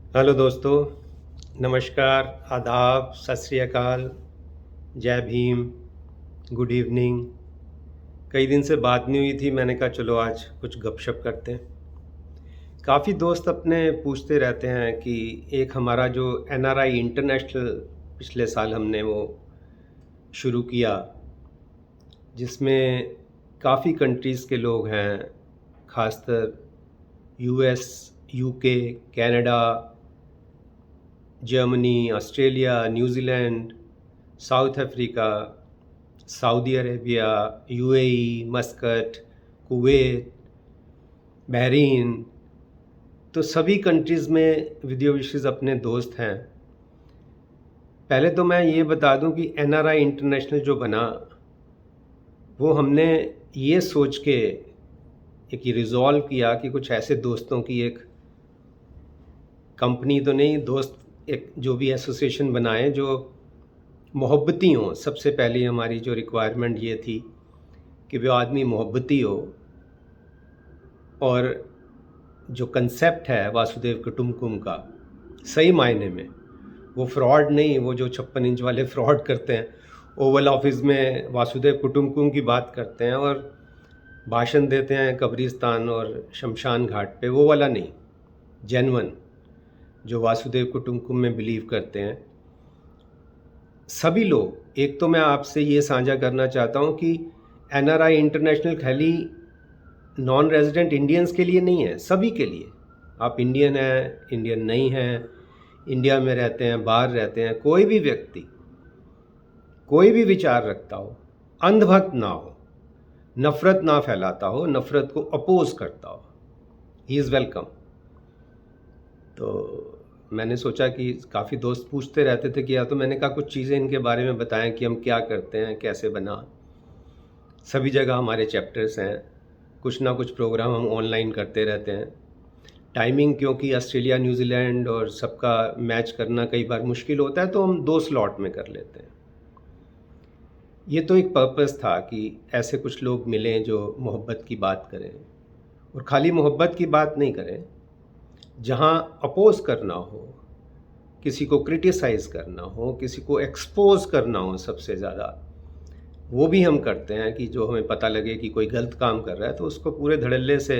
Hello दोस्तों, नमस्कार, आदाब, सत श्री अकाल, जय भीम, गुड इवनिंग। कई दिन से बात नहीं हुई थी, मैंने कहा चलो आज कुछ गपशप करते हैं। काफ़ी दोस्त अपने पूछते रहते हैं कि एक हमारा जो एनआरआई इंटरनेशनल पिछले साल हमने वो शुरू किया, जिसमें काफ़ी कंट्रीज़ के लोग हैं, खासकर US, UK, Canada, Germany, Australia, New Zealand, south Africa, Saudi Arabia, UAE, Muscat, Kuwait, Bahrain. तो सभी कंट्रीज़ में विदेशीज़ अपने दोस्त हैं। पहले तो मैं ये बता दूं कि एनआरआई इंटरनेशनल जो बना, वो हमने ये सोच के एक रिज़ॉल्व किया कि कुछ ऐसे दोस्तों की एक कंपनी तो नहीं, दोस्त एक जो भी एसोसिएशन बनाए जो मोहब्बती हों। सबसे पहली हमारी जो रिक्वायरमेंट ये थी कि वो आदमी मोहब्बती हो, और जो कंसेप्ट है वासुदेव कुटुंबकम का, सही मायने में वो फ्रॉड नहीं, वो जो 56 इंच वाले फ्रॉड करते हैं, ओवल ऑफिस में वासुदेव कुटुंबकम की बात करते हैं और भाषण देते हैं कब्रिस्तान और शमशान घाट पे, वो वाला नहीं। जेन्युइन जो वासुदेव कुटुंबकम में बिलीव करते हैं सभी लोग। एक तो मैं आपसे ये साझा करना चाहता हूँ कि एनआरआई इंटरनेशनल खाली नॉन रेजिडेंट इंडियंस के लिए नहीं है, सभी के लिए। आप इंडियन हैं, इंडियन नहीं हैं, इंडिया में रहते हैं, बाहर रहते हैं, कोई भी व्यक्ति कोई भी विचार रखता हो, अंधभक्त ना हो, नफ़रत ना फैलाता हो, नफ़रत को अपोज करता हो, ही इज़ वेलकम। तो मैंने सोचा कि काफ़ी दोस्त पूछते रहते थे कि या, तो मैंने कहा कुछ चीज़ें इनके बारे में बताएं कि हम क्या करते हैं, कैसे बना। सभी जगह हमारे चैप्टर्स हैं, कुछ ना कुछ प्रोग्राम हम ऑनलाइन करते रहते हैं। टाइमिंग क्योंकि ऑस्ट्रेलिया, न्यूजीलैंड और सबका मैच करना कई बार मुश्किल होता है, तो हम 2 स्लॉट में कर लेते हैं। ये तो एक पर्पस था कि ऐसे कुछ लोग मिलें जो मोहब्बत की बात करें, और खाली मोहब्बत की बात नहीं करें, जहाँ अपोज करना हो, किसी को क्रिटिसाइज़ करना हो, किसी को एक्सपोज करना हो, सबसे ज़्यादा वो भी हम करते हैं कि जो हमें पता लगे कि कोई गलत काम कर रहा है तो उसको पूरे धड़ल्ले से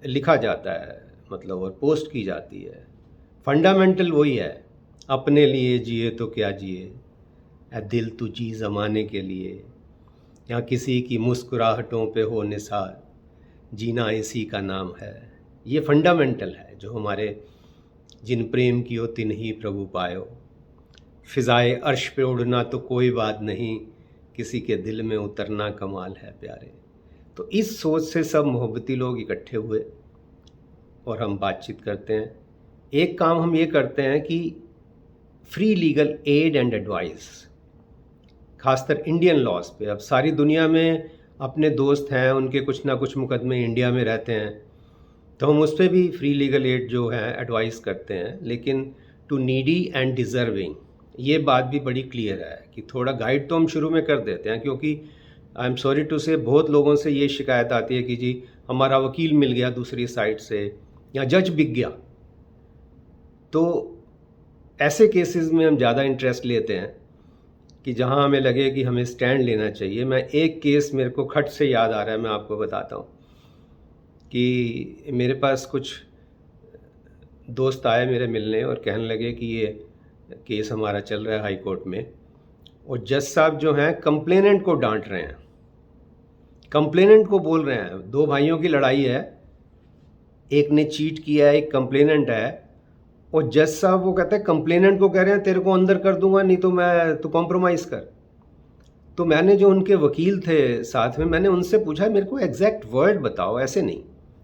लिखा जाता है, मतलब, और पोस्ट की जाती है। फंडामेंटल वही है, अपने लिए जिए तो क्या जिए, ए दिल तू जी ज़माने के लिए, या किसी की मुस्कुराहटों पे हो निसार, जीना इसी का नाम है। ये फंडामेंटल है जो हमारे जिन प्रेम कियो तिन ही प्रभु पायो, फ़िज़ाए अर्श पे उड़ना तो कोई बात नहीं, किसी के दिल में उतरना कमाल है प्यारे। तो इस सोच से सब मोहब्बती लोग इकट्ठे हुए और हम बातचीत करते हैं। एक काम हम ये करते हैं कि free legal aid and advice, खासकर इंडियन लॉज पे। अब सारी दुनिया में अपने दोस्त हैं, उनके कुछ ना कुछ मुकदमे इंडिया में रहते हैं, तो हम उस पर भी फ्री लीगल एड जो है एडवाइस करते हैं। लेकिन टू नीडी एंड डिज़र्विंग, ये बात भी बड़ी क्लियर है कि थोड़ा गाइड तो हम शुरू में कर देते हैं, क्योंकि आई एम सॉरी टू से बहुत लोगों से ये शिकायत आती है कि जी हमारा वकील मिल गया दूसरी साइड से, या जज बिक गया। तो ऐसे केसेस में हम ज़्यादा इंटरेस्ट लेते हैं कि जहां हमें लगे कि हमें स्टैंड लेना चाहिए। मैं एक केस मेरे को खट से याद आ रहा है, मैं आपको बताता हूँ कि मेरे पास कुछ दोस्त आए मेरे मिलने और कहने लगे कि ये केस हमारा चल रहा है हाई कोर्ट में, और जज साहब जो हैं कंप्लेनेंट को डांट रहे हैं, कंप्लेनेंट को बोल रहे हैं, दो भाइयों की लड़ाई है, एक ने चीट किया है, एक कंप्लेनेंट है, और जज साहब वो कहते हैं कंप्लेनेंट को कह रहे हैं तेरे को अंदर कर दूंगा, नहीं तो मैं तो कॉम्प्रोमाइज़ कर। तो मैंने जो उनके वकील थे साथ में, मैंने उनसे पूछा मेरे को एग्जैक्ट वर्ड बताओ, ऐसे नहीं,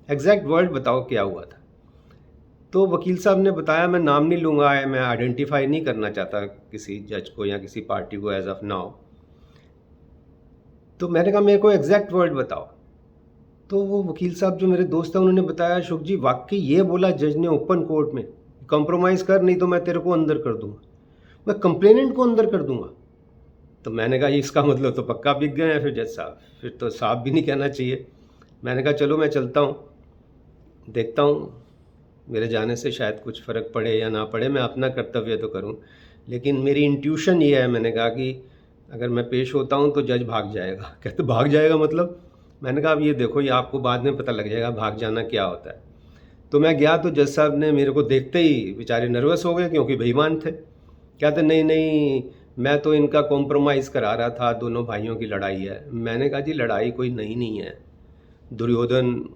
एग्जैक्ट वर्ड बताओ क्या हुआ था। तो वकील साहब ने बताया, मैं नाम नहीं लूँगा, मैं आइडेंटिफाई नहीं करना चाहता किसी जज को या किसी पार्टी को एज ऑफ नाउ। तो मैंने कहा मेरे को एग्जैक्ट वर्ड बताओ। तो वो वकील साहब जो मेरे दोस्त हैं उन्होंने बताया, अशोक जी वाकई ये बोला जज ने ओपन कोर्ट में, कॉम्प्रोमाइज़ कर नहीं तो मैं तेरे को अंदर कर दूंगा, मैं कंप्लेनेंट को अंदर कर दूंगा। तो मैंने कहा इसका मतलब तो पक्का बिक गए हैं फिर जज साहब, फिर तो साहब भी नहीं कहना चाहिए। मैंने कहा चलो मैं चलता हूँ, देखता हूँ मेरे जाने से शायद कुछ फ़र्क पड़े या ना पड़े, मैं अपना कर्तव्य तो करूं, लेकिन मेरी इंट्यूशन ये है, मैंने कहा कि अगर मैं पेश होता हूं तो जज भाग जाएगा। कहते भाग जाएगा मतलब? मैंने कहा अब ये देखो, ये आपको बाद में पता लग जाएगा भाग जाना क्या होता है। तो मैं गया तो जज साहब ने मेरे को देखते ही बेचारे नर्वस हो गए, क्योंकि बेईमान थे। कहते नहीं नहीं, मैं तो इनका कॉम्प्रोमाइज़ करा रहा था, दोनों भाइयों की लड़ाई है। मैंने कहा जी लड़ाई कोई नई नहीं है, दुर्योधन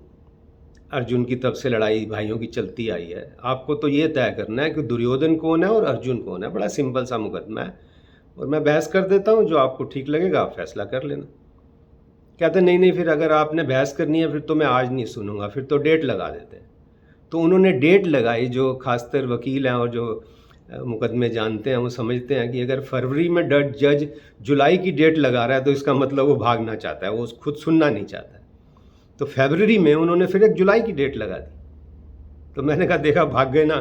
अर्जुन की तरफ से लड़ाई भाइयों की चलती आई है। आपको तो ये तय करना है कि दुर्योधन कौन है और अर्जुन कौन है। बड़ा सिंपल सा मुकदमा है, और मैं बहस कर देता हूँ, जो आपको ठीक लगेगा आप फैसला कर लेना। कहते नहीं नहीं, फिर अगर आपने बहस करनी है फिर तो मैं आज नहीं सुनूंगा, फिर तो डेट लगा देते हैं। तो उन्होंने डेट लगाई। जो खासतर वकील हैं और जो मुकदमे जानते हैं वो समझते हैं कि अगर फरवरी में जज जुलाई की डेट लगा रहा है तो इसका मतलब वो भागना चाहता है, वो खुद सुनना नहीं चाहता है। तो फरवरी में उन्होंने फिर एक जुलाई की डेट लगा दी। तो मैंने कहा देखा भाग गए ना।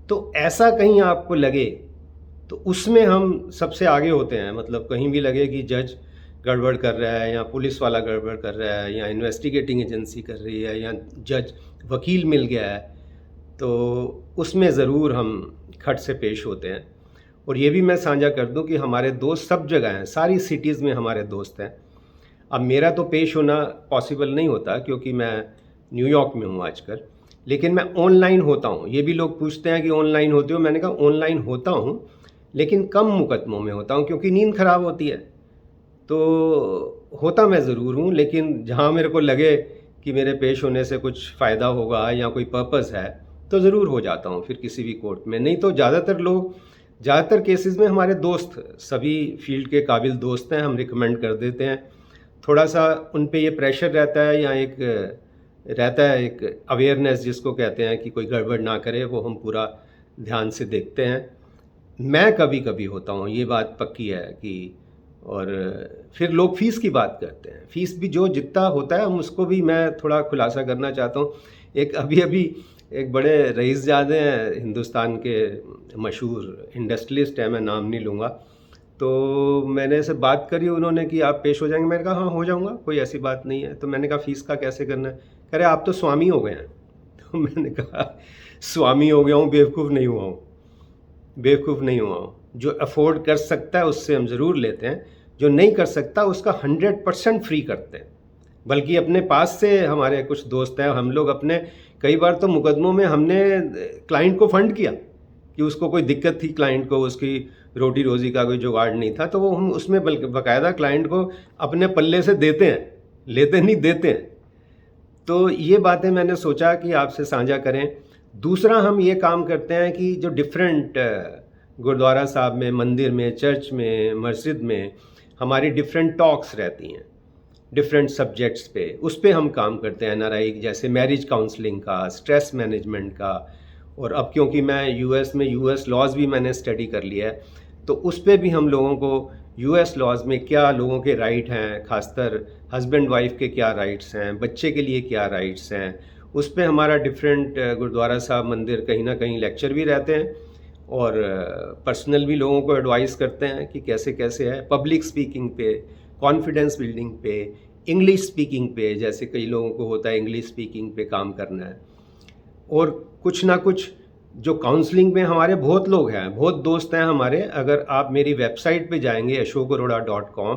तो ऐसा कहीं आपको लगे तो उसमें हम सबसे आगे होते हैं। मतलब कहीं भी लगे कि जज गड़बड़ कर रहा है या पुलिस वाला गड़बड़ कर रहा है या इन्वेस्टिगेटिंग एजेंसी कर रही है या जज वकील मिल गया है, तो उसमें ज़रूर हम खट से पेश होते हैं। और ये भी मैं साझा कर दूं कि हमारे दोस्त सब जगह हैं, सारी सिटीज़ में हमारे दोस्त हैं। अब मेरा तो पेश होना पॉसिबल नहीं होता क्योंकि मैं न्यूयॉर्क में हूँ आजकल, लेकिन मैं ऑनलाइन होता हूँ। ये भी लोग पूछते हैं कि ऑनलाइन होते हो, मैंने कहा ऑनलाइन होता हूँ लेकिन कम मुकदमों में होता हूँ, क्योंकि नींद खराब होती है। तो होता मैं ज़रूर हूँ, लेकिन जहाँ मेरे को लगे कि मेरे पेश होने से कुछ फ़ायदा होगा या कोई पर्पस है तो ज़रूर हो जाता हूँ फिर किसी भी कोर्ट में। नहीं तो ज़्यादातर केसेस में हमारे दोस्त, सभी फील्ड के काबिल दोस्त हैं, हम रिकमेंड कर देते हैं। थोड़ा सा उन पे ये प्रेशर रहता है या एक अवेयरनेस जिसको कहते हैं कि कोई गड़बड़ ना करे, वो हम पूरा ध्यान से देखते हैं। मैं कभी कभी होता हूँ, ये बात पक्की है कि। और फिर लोग फ़ीस की बात करते हैं, फ़ीस भी जो जितना होता है हम उसको भी मैं थोड़ा खुलासा करना चाहता हूँ। अभी एक बड़े रईसजादे हैं हिंदुस्तान के, मशहूर इंडस्ट्रियलिस्ट है, मैं नाम नहीं लूँगा। तो मैंने से बात करी उन्होंने कि आप पेश हो जाएंगे। मैंने कहा हाँ हो जाऊँगा, कोई ऐसी बात नहीं है। तो मैंने कहा फ़ीस का कैसे करना है? कह रहे आप तो स्वामी हो गए हैं। तो मैंने कहा स्वामी हो गया हूँ, बेवकूफ़ नहीं हुआ हूँ। जो अफोर्ड कर सकता है उससे हम ज़रूर लेते हैं, जो नहीं कर सकता उसका 100% फ्री करते हैं। बल्कि अपने पास से हमारे कुछ दोस्त हैं, हम लोग अपने कई बार तो मुकदमों में हमने क्लाइंट को फंड किया कि उसको कोई दिक्कत थी, क्लाइंट को उसकी रोटी रोज़ी का कोई जुगाड़ नहीं था, तो वो हम उसमें बाकायदा क्लाइंट को अपने पल्ले से देते हैं, लेते नहीं देते हैं। तो ये बातें मैंने सोचा कि आपसे साझा करें। दूसरा हम ये काम करते हैं कि जो डिफरेंट गुरुद्वारा साहब में, मंदिर में, चर्च में, मस्जिद में हमारी डिफरेंट टॉक्स रहती हैं डिफरेंट सब्जेक्ट्स पे, उस पे हम काम करते हैं। एनआरआई जैसे मैरिज काउंसलिंग का, स्ट्रेस मैनेजमेंट का। और अब क्योंकि मैं यूएस लॉज भी मैंने स्टडी कर लिया है, तो उस पे भी हम लोगों को यूएस लॉज में क्या लोगों के राइट हैं, खासकर हस्बैंड वाइफ के क्या राइट्स हैं, बच्चे के लिए क्या राइट्स हैं, उस पे हमारा डिफरेंट गुरुद्वारा साहब, मंदिर कहीं ना कहीं लेक्चर भी रहते हैं और पर्सनल भी लोगों को एडवाइस करते हैं कि कैसे कैसे है। पब्लिक स्पीकिंग पे, कॉन्फिडेंस बिल्डिंग पे, इंग्लिश स्पीकिंग पे, जैसे कई लोगों को होता है इंग्लिश स्पीकिंग पे काम करना है। और कुछ ना कुछ जो काउंसलिंग में हमारे बहुत लोग हैं, बहुत दोस्त हैं हमारे। अगर आप मेरी वेबसाइट पे जाएंगे ashokarora.com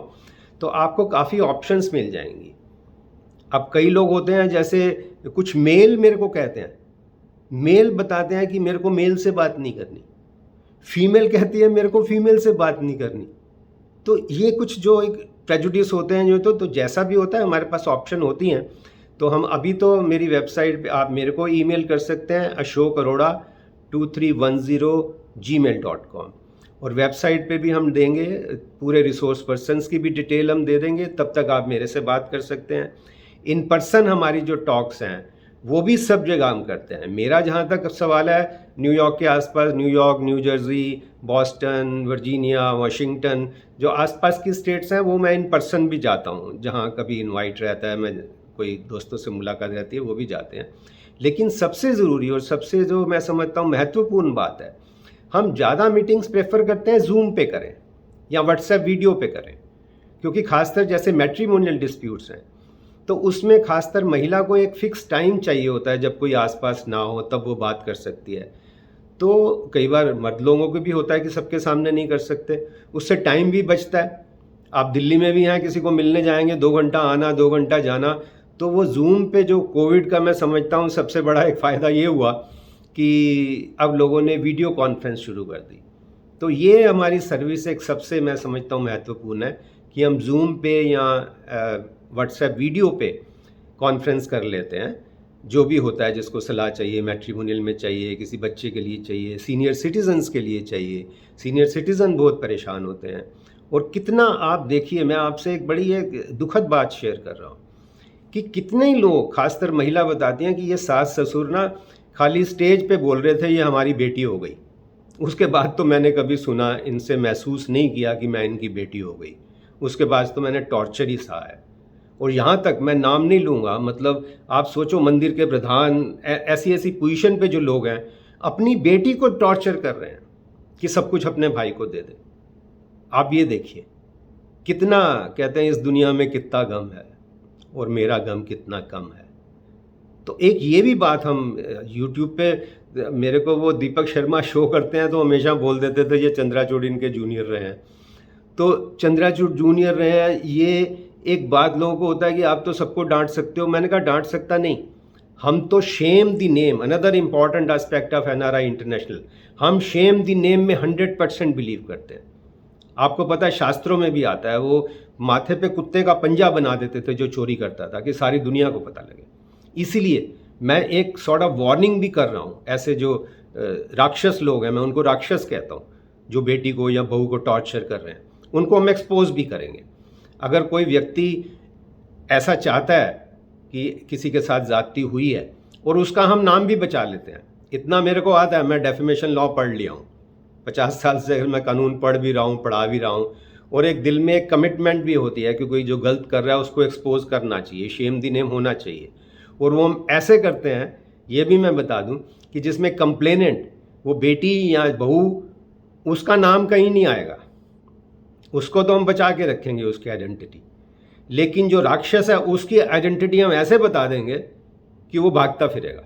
तो आपको काफ़ी ऑप्शंस मिल जाएंगी। अब कई लोग होते हैं, जैसे कुछ मेल मेरे को कहते हैं, मेल बताते हैं कि मेरे को मेल से बात नहीं करनी, फीमेल कहती है मेरे को फीमेल से बात नहीं करनी। तो ये कुछ जो एक प्रेजुडिस होते हैं, जो तो जैसा भी होता है हमारे पास ऑप्शन होती हैं। तो हम अभी तो मेरी वेबसाइट पे आप मेरे को ईमेल कर सकते हैं ashokarora2310@gmail.com, और वेबसाइट पे भी हम देंगे, पूरे रिसोर्स पर्सन्स की भी डिटेल हम दे देंगे, तब तक आप मेरे से बात कर सकते हैं। इन पर्सन हमारी जो टॉक्स हैं वो भी सब जगह हम करते हैं। मेरा जहाँ तक सवाल है, न्यूयॉर्क के आसपास, New York, new Jersey, Boston, Virginia, Washington, जो आसपास की स्टेट्स हैं वो मैं इन पर्सन भी जाता हूँ। जहाँ कभी इनवाइट रहता है, मैं कोई दोस्तों से मुलाकात रहती है, वो भी जाते हैं। लेकिन सबसे ज़रूरी और सबसे जो मैं समझता हूँ महत्वपूर्ण बात है, हम ज़्यादा मीटिंग्स प्रेफर करते हैं जूम पे करें या व्हाट्सएप वीडियो पे करें, क्योंकि खासकर जैसे मैट्रिमोनियल डिस्प्यूट्स हैं तो उसमें खासकर महिला को एक फ़िक्स टाइम चाहिए होता है, जब कोई आस-पास ना हो तब वो बात कर सकती है। तो कई बार मर्द लोगों को भी होता है कि सबके सामने नहीं कर सकते, उससे टाइम भी बचता है। आप दिल्ली में भी हैं, किसी को मिलने जाएँगे, 2 घंटा आना, 2 घंटा जाना, तो वो ज़ूम पे जो कोविड का मैं समझता हूँ सबसे बड़ा एक फ़ायदा ये हुआ कि अब लोगों ने वीडियो कॉन्फ्रेंस शुरू कर दी। तो ये हमारी सर्विस एक सबसे मैं समझता हूँ महत्वपूर्ण है कि हम ज़ूम पे या व्हाट्सएप वीडियो पे कॉन्फ्रेंस कर लेते हैं, जो भी होता है जिसको सलाह चाहिए, मैट्रिमोनियल में चाहिए, किसी बच्चे के लिए चाहिए, सीनियर सिटीज़न्स के लिए चाहिए। सीनियर सिटीज़न बहुत परेशान होते हैं। और कितना आप देखिए, मैं आपसे एक बड़ी एक दुखद बात शेयर कर रहा हूँ कि कितने ही लोग, खासकर महिला बताती हैं कि ये सास ससुर ना खाली स्टेज पे बोल रहे थे ये हमारी बेटी हो गई, उसके बाद तो मैंने कभी सुना, इनसे महसूस नहीं किया कि मैं इनकी बेटी हो गई। उसके बाद तो मैंने टॉर्चर ही सहा है। और यहाँ तक मैं नाम नहीं लूँगा, मतलब आप सोचो मंदिर के प्रधान, ऐसी ऐसी पोजीशन पे जो लोग हैं अपनी बेटी को टॉर्चर कर रहे हैं कि सब कुछ अपने भाई को दे दे। आप ये देखिए कितना, कहते हैं इस दुनिया में कितना गम है और मेरा गम कितना कम है। तो एक ये भी बात हम यूट्यूब पे, मेरे को वो दीपक शर्मा शो करते हैं तो हमेशा बोल देते थे ये चंद्राचूड़ इनके जूनियर रहे हैं। तो चंद्राचूड़ जूनियर रहे हैं, ये एक बात लोगों को होता है कि आप तो सबको डांट सकते हो। मैंने कहा डांट सकता नहीं, हम तो shame the name, another important aspect of NRI international, हम शेम द नेम में 100% बिलीव करते हैं। आपको पता है शास्त्रों में भी आता है, वो माथे पे कुत्ते का पंजा बना देते थे जो चोरी करता था कि सारी दुनिया को पता लगे। इसीलिए मैं एक सॉर्ट ऑफ वार्निंग भी कर रहा हूँ, ऐसे जो राक्षस लोग हैं, मैं उनको राक्षस कहता हूँ, जो बेटी को या बहू को टॉर्चर कर रहे हैं, उनको हम एक्सपोज भी करेंगे। अगर कोई व्यक्ति ऐसा चाहता है कि किसी के साथ ज़्यादती हुई है और उसका हम नाम भी बचा लेते हैं, इतना मेरे को आता है, मैं डेफिमेशन लॉ पढ़ लिया हूँ, 50 साल से मैं कानून पढ़ भी रहा हूँ, पढ़ा भी रहा हूँ, और एक दिल में एक कमिटमेंट भी होती है कि कोई जो गलत कर रहा है उसको एक्सपोज करना चाहिए, शेम दी नेम होना चाहिए। और वो हम ऐसे करते हैं, ये भी मैं बता दूं, कि जिसमें कंप्लेनेंट वो बेटी या बहू, उसका नाम कहीं नहीं आएगा, उसको तो हम बचा के रखेंगे उसकी आइडेंटिटी, लेकिन जो राक्षस है उसकी आइडेंटिटी हम ऐसे बता देंगे कि वो भागता फिरेगा।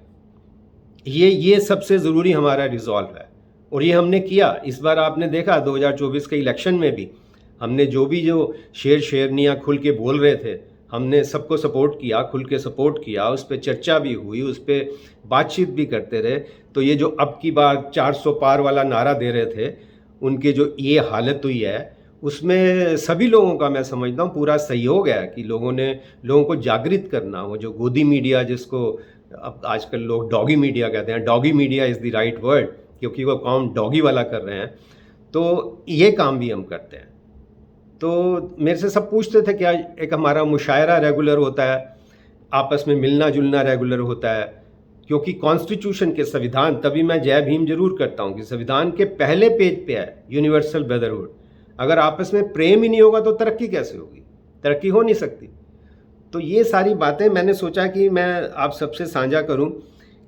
ये सबसे ज़रूरी हमारा रिजॉल्व है और ये हमने किया। इस बार आपने देखा 2024 के इलेक्शन में भी हमने जो शेरनियाँ खुल के बोल रहे थे, हमने सबको सपोर्ट किया, खुल के सपोर्ट किया, उस पर चर्चा भी हुई, उस पर बातचीत भी करते रहे। तो ये जो अब की बार 400 पार वाला नारा दे रहे थे, उनके जो ये हालत हुई है, उसमें सभी लोगों का मैं समझता हूँ पूरा सहयोग है कि लोगों को जागृत करना। वो जो गोदी मीडिया, जिसको अब आजकल लोग डॉगी मीडिया कहते हैं, doggy media is the right word, क्योंकि वो काम डॉगी वाला कर रहे हैं, तो ये काम भी हम करते हैं। तो मेरे से सब पूछते थे क्या एक हमारा मुशायरा रेगुलर होता है, आपस में मिलना जुलना रेगुलर होता है, क्योंकि कॉन्स्टिट्यूशन के, संविधान, तभी मैं जय भीम जरूर करता हूँ कि संविधान के पहले पेज पे है यूनिवर्सल ब्रदरहुड। अगर आपस में प्रेम ही नहीं होगा तो तरक्की कैसे होगी? तरक्की हो नहीं सकती। तो ये सारी बातें मैंने सोचा कि मैं आप सबसे साझा करूं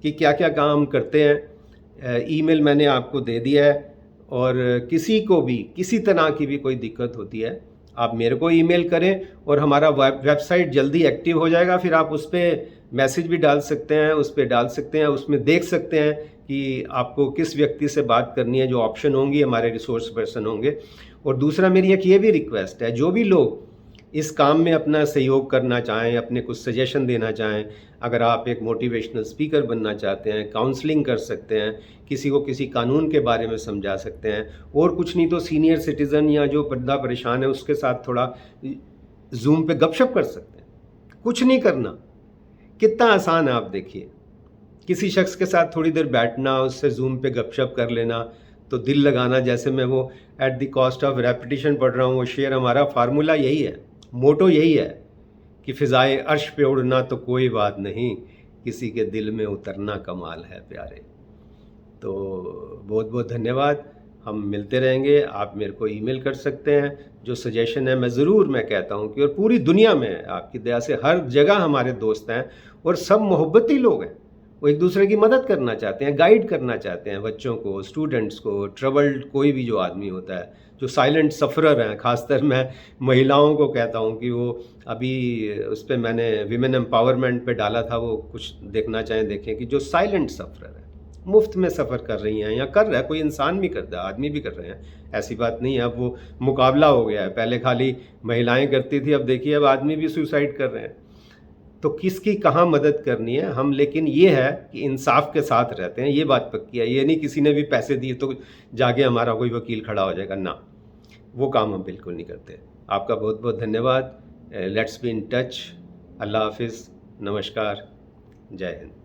कि क्या क्या काम करते हैं। ईमेल मैंने आपको दे दिया है, और किसी को भी किसी तरह की भी कोई दिक्कत होती है आप मेरे को ईमेल करें, और हमारा वेबसाइट जल्दी एक्टिव हो जाएगा, फिर आप उस पर मैसेज भी डाल सकते हैं, उस पर डाल सकते हैं, उसमें देख सकते हैं कि आपको किस व्यक्ति से बात करनी है, जो ऑप्शन होंगी हमारे रिसोर्स पर्सन होंगे। और दूसरा मेरी एक ये भी रिक्वेस्ट है, जो भी लोग इस काम में अपना सहयोग करना चाहें, अपने कुछ सजेशन देना चाहें, अगर आप एक मोटिवेशनल स्पीकर बनना चाहते हैं, काउंसलिंग कर सकते हैं, किसी को किसी कानून के बारे में समझा सकते हैं, और कुछ नहीं तो सीनियर सिटीज़न या जो बंदा परेशान है उसके साथ थोड़ा जूम पे गपशप कर सकते हैं। कुछ नहीं करना, कितना आसान है आप देखिए। किसी शख्स के साथ थोड़ी देर बैठना, उससे जूम पे गपशप कर लेना, तो दिल लगाना, जैसे मैं वो at the cost of repetition पढ़ रहा हूँ, वो शेर, हमारा फार्मूला यही है, मोटो यही है कि फ़िज़ाए अर्श पे उड़ना तो कोई बात नहीं, किसी के दिल में उतरना कमाल है प्यारे। तो बहुत बहुत धन्यवाद, हम मिलते रहेंगे। आप मेरे को ईमेल कर सकते हैं, जो सजेशन है मैं कहता हूँ कि, और पूरी दुनिया में आपकी दया से हर जगह हमारे दोस्त हैं और सब मोहब्बती लोग हैं, वो एक दूसरे की मदद करना चाहते हैं, गाइड करना चाहते हैं बच्चों को, स्टूडेंट्स को, ट्रबल्ड कोई भी जो आदमी होता है, जो साइलेंट सफ़रर हैं। ख़ासतर मैं महिलाओं को कहता हूँ कि वो अभी उस पे मैंने विमेन एम्पावरमेंट पे डाला था, वो कुछ देखना चाहें देखें कि जो साइलेंट सफ़रर है, मुफ्त में सफ़र कर रही हैं या कर रहा है, कोई इंसान भी करता है, आदमी भी कर रहे हैं, ऐसी बात नहीं है। अब वो मुकाबला हो गया है, पहले खाली महिलाएं करती थी, अब देखिए अब आदमी भी सुसाइड कर रहे हैं। तो किसकी कहाँ मदद करनी है हम, लेकिन ये है कि इंसाफ के साथ रहते हैं, ये बात पक्की है। ये नहीं किसी ने भी पैसे दिए तो जाके हमारा कोई वकील खड़ा हो जाएगा, ना, वो काम हम बिल्कुल नहीं करते। आपका बहुत बहुत धन्यवाद। Let's be in touch. अल्लाह हाफिज़, नमस्कार, जय हिंद।